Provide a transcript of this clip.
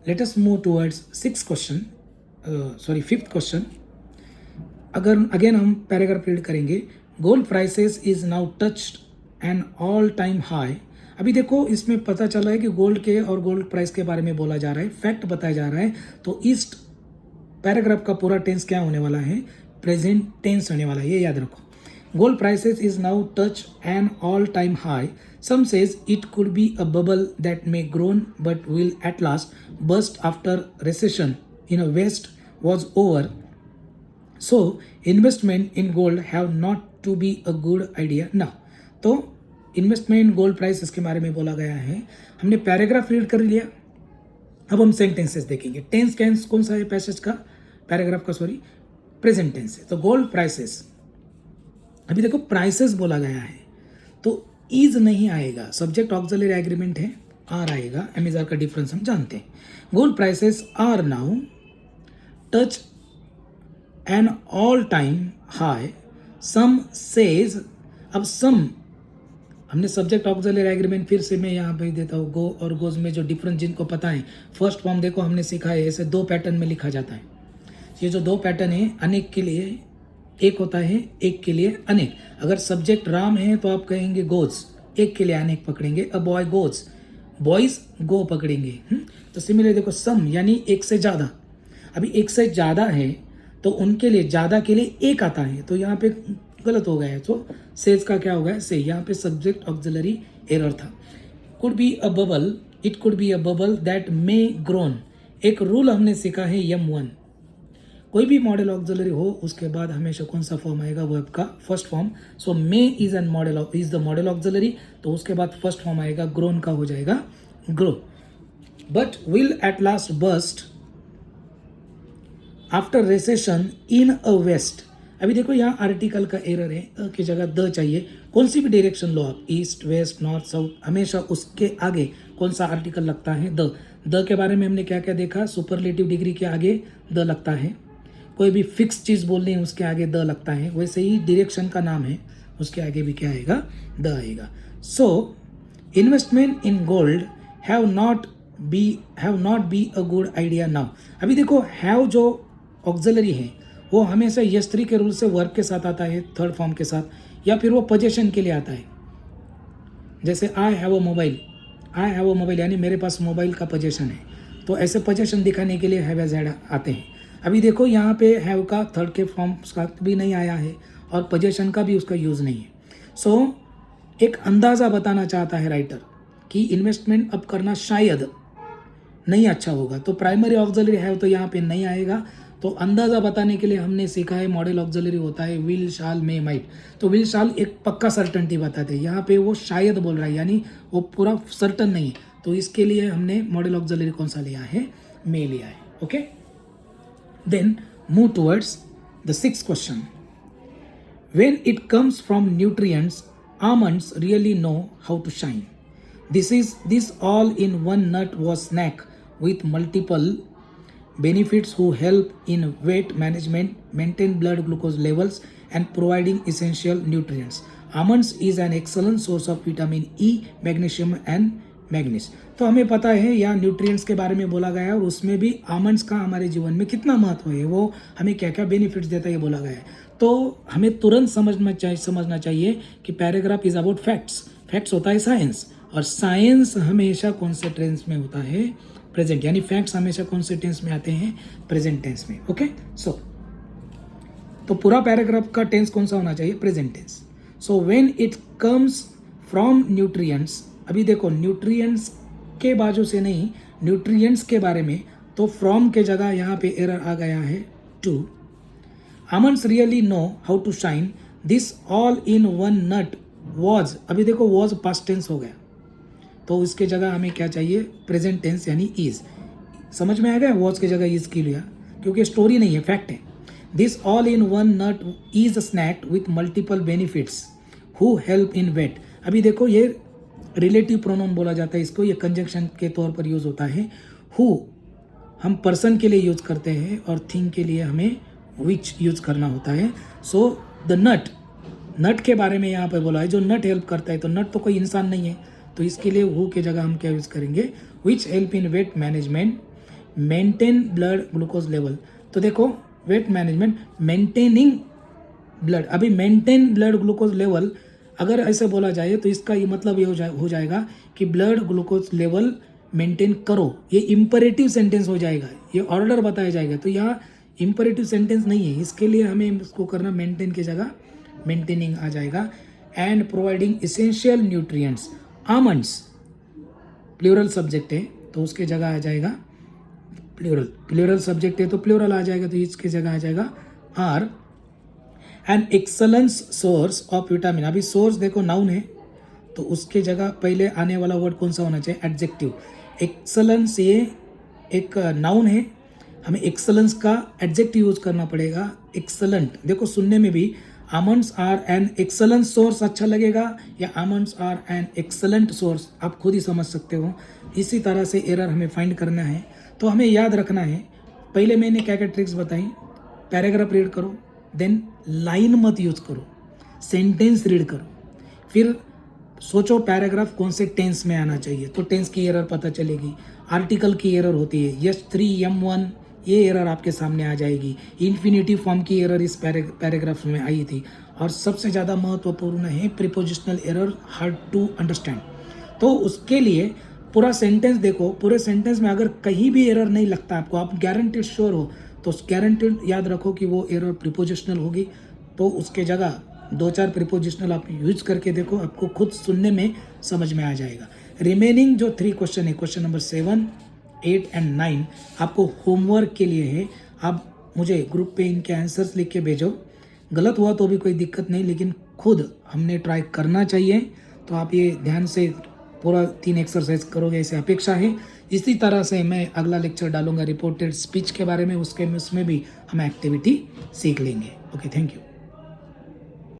Late us move towards fifth question. अगर again हम paragraph read करेंगे. Gold prices is now touched an all time high. अभी देखो इसमें पता चल रहा है कि गोल्ड के और गोल्ड प्राइस के बारे में बोला जा रहा है, फैक्ट बताया जा रहा है. तो इस पैराग्राफ का पूरा टेंस क्या होने वाला है? प्रेजेंट टेंस होने वाला है, ये याद रखो. Gold prices is now touch an all-time high. Some says it could be a bubble that may grown but will at last burst after recession in a West was over. So investment in gold have not to be a good idea now. तो investment gold price इसके बारे में बोला गया है. हमने paragraph read कर लिया. अब हम सेंटेंसेस देखेंगे. टेंस कौन सा है पैसेज का, पैराग्राफ का, सॉरी, प्रेजेंट टेंस है. तो गोल्ड प्राइसेस, अभी देखो प्राइसेस बोला गया है तो इज नहीं आएगा, सब्जेक्ट ऑक्सिलरी एग्रीमेंट है, आर आएगा. एमएसआर का डिफरेंस हम जानते हैं. Gold prices are now touch an all time high. Some says, अब सम हमने सब्जेक्ट ऑक्सिलरी एग्रीमेंट फिर से मैं यहाँ पे देता हूँ. गो और गोज में जो डिफरेंस जिनको पता है, फर्स्ट फॉर्म देखो हमने सीखा है, ऐसे दो पैटर्न में लिखा जाता है. ये जो दो पैटर्न है, अनेक के लिए एक होता है, एक के लिए अनेक. अगर सब्जेक्ट राम है तो आप कहेंगे गोज, एक के लिए अनेक पकड़ेंगे. अ बॉय गोज, बॉयज गो पकड़ेंगे. तो सिमिलर देखो सम यानी एक से ज़्यादा. अभी एक से ज़्यादा है तो उनके लिए, ज़्यादा के लिए एक आता है, तो यहाँ पे गलत हो गया है. तो सेज का क्या होगा? से. यहाँ पे सब्जेक्ट ऑक्सिलरी एरर था. Could be a bubble, it could be a bubble that may grown. एक रूल हमने सीखा है M1. कोई भी मॉडल ऑक्सिलरी हो उसके बाद हमेशा कौन सा फॉर्म आएगा? वर्ब का first form. So may is an model, is the model auxiliary, तो उसके बाद फर्स्ट फॉर्म आएगा ग्रोन का, हो जाएगा grow. But will at last burst after recession in a waste. अभी देखो यहाँ आर्टिकल का एरर है, अ की जगह द चाहिए. कौन सी भी डायरेक्शन लो आप, ईस्ट वेस्ट नॉर्थ साउथ, हमेशा उसके आगे कौन सा आर्टिकल लगता है? द. द के बारे में हमने क्या क्या देखा? सुपरलेटिव डिग्री के आगे द लगता है. कोई भी फिक्स चीज़ बोलनी है उसके आगे द लगता है. वैसे ही डायरेक्शन का नाम है, उसके आगे भी क्या आएगा? द आएगा. So investment in gold have not be a good idea now. अभी देखो हैव जो ऑक्सिलरी है वो हमेशा यस 3 के रूल से वर्ब के साथ आता है, थर्ड फॉर्म के साथ, या फिर वो पोजीशन के लिए आता है. जैसे I have a mobile, I have a mobile यानी मेरे पास मोबाइल का पोजीशन है, तो ऐसे पोजीशन दिखाने के लिए हैव एज एड आते हैं. अभी देखो यहाँ पे हैव का थर्ड के फॉर्म का भी नहीं आया है और पोजीशन का भी उसका यूज़ नहीं है. सो एक अंदाज़ा बताना चाहता है राइटर कि इन्वेस्टमेंट अब करना शायद नहीं अच्छा होगा. तो प्राइमरी ऑक्सिलरी हैव तो यहाँ पे नहीं आएगा. तो अंदाज़ा बताने के लिए हमने सीखा है मॉडल ऑक्सिलरी होता है विल, शाल, मे, माइट. तो विल, शाल एक पक्का सर्टनटी बताते हैं, यहाँ पे वो शायद बोल रहा है यानी वो पूरा सर्टन नहीं है. तो इसके लिए हमने मॉडल ऑक्सिलरी कौन सा लिया है? मे लिया है. Okay. Then move towards the sixth question. When it comes from nutrients, almonds really know how to shine. This all in one nut was snack with multiple benefits who help in weight management, maintain blood glucose levels, and providing essential nutrients. Almonds is an excellent source of vitamin E, magnesium, and manganese. तो हमें पता है यहाँ nutrients के बारे में बोला गया है और उसमें भी आमंड्स का हमारे जीवन में कितना महत्व है, वो हमें क्या क्या बेनिफिट्स देता है ये बोला गया है. तो हमें तुरंत समझना चाहिए कि paragraph is about facts. Facts होता है साइंस, और साइंस हमेशा कौन से टेंस में होता है? प्रेजेंट. यानी फैक्ट्स हमेशा कौन से टेंस में आते हैं? प्रेजेंट टेंस में. ओके. सो तो पूरा पैराग्राफ का टेंस कौन सा होना चाहिए? Present tense. So when it comes from nutrients, अभी देखो न्यूट्रिएंट्स के बाजू से नहीं, न्यूट्रिएंट्स के बारे में, तो फ्रॉम के जगह यहाँ पे एरर आ गया है too. Almonds really know how to shine. This all in one nut was, अभी देखो वॉज पास्ट टेंस हो गया, तो इसके जगह हमें क्या चाहिए? प्रेजेंट टेंस यानी इज. समझ में आ गया? वॉज के जगह इज की लिया क्योंकि स्टोरी नहीं है, फैक्ट है. This all in one nut is snacked with multiple benefits who help in weight. अभी देखो ये रिलेटिव प्रोनाउन बोला जाता है इसको, ये कंजंक्शन के तौर पर यूज होता है. हु हम पर्सन के लिए यूज करते हैं और थिंग के लिए हमें विच यूज करना होता है. सो द नट के बारे में यहाँ पर बोला है, जो नट हेल्प करता है. तो नट तो कोई इंसान नहीं है, तो इसके लिए हु के जगह हम क्या यूज करेंगे? Which help in weight management, maintain blood glucose level, तो देखो वेट मैनेजमेंट, मेंटेनिंग ब्लड, अभी मेंटेन ब्लड ग्लूकोज लेवल अगर ऐसे बोला जाए तो इसका ये मतलब ये हो जाएगा कि ब्लड ग्लूकोज लेवल मेंटेन करो, ये इम्परेटिव सेंटेंस हो जाएगा, ये ऑर्डर बताया जाएगा। तो यहाँ इम्परेटिव सेंटेंस नहीं है, इसके लिए हमें इसको करना मेंटेन की जगह मेंटेनिंग आ जाएगा। And providing essential nutrients, almonds plural subject है तो उसके जगह आ जाएगा प्लूरल सब्जेक्ट है तो प्लूरल आ जाएगा, तो इसकी जगह आ जाएगा are. And excellence source of vitamin, अभी सोर्स देखो नाउन है तो उसके जगह पहले आने वाला वर्ड कौन सा होना चाहिए, एडजेक्टिव। एक्सलेंस ये एक नाउन है, हमें एक्सलेंस का एडजेक्टिव यूज करना पड़ेगा, एक्सलेंट। देखो सुनने में भी almonds are an excellent source अच्छा लगेगा या almonds are an excellent source, आप खुद ही समझ सकते हो। इसी तरह से एरर हमें फाइंड करना है, तो हमें याद रखना है, पहले मैंने क्या क्या ट्रिक्स बताई, पैराग्राफ रीड करो, देन लाइन मत यूज करो, सेंटेंस रीड करो, फिर सोचो पैराग्राफ कौन से टेंस में आना चाहिए, तो टेंस की एरर पता चलेगी। आर्टिकल की एरर होती है, यस 3M1 ये एरर आपके सामने आ जाएगी। इन्फिनिटिव फॉर्म की एरर इस पैराग्राफ में आई थी। और सबसे ज़्यादा महत्वपूर्ण है prepositional error, hard to understand. तो उसके लिए पूरा सेंटेंस देखो, पूरे सेंटेंस में अगर कहीं भी एरर नहीं लगता आपको, आप गारंटेड श्योर हो, तो गारंटेड याद रखो कि वो एरर प्रीपोजिशनल होगी। तो उसके जगह 2-4 प्रीपोजिशनल आप यूज करके देखो, आपको खुद सुनने में समझ में आ जाएगा। रिमेनिंग जो 3 क्वेश्चन है, क्वेश्चन नंबर 7, 8 एंड 9 आपको होमवर्क के लिए है। आप मुझे ग्रुप पे इनके आंसर्स लिख के भेजो, गलत हुआ तो भी कोई दिक्कत नहीं, लेकिन खुद हमने ट्राई करना चाहिए। तो आप ये ध्यान से पूरा 3 एक्सरसाइज करोगे ऐसे अपेक्षा है। इसी तरह से मैं अगला लेक्चर डालूंगा रिपोर्टेड स्पीच के बारे में, उसमें भी हम एक्टिविटी सीख लेंगे। Okay, thank you.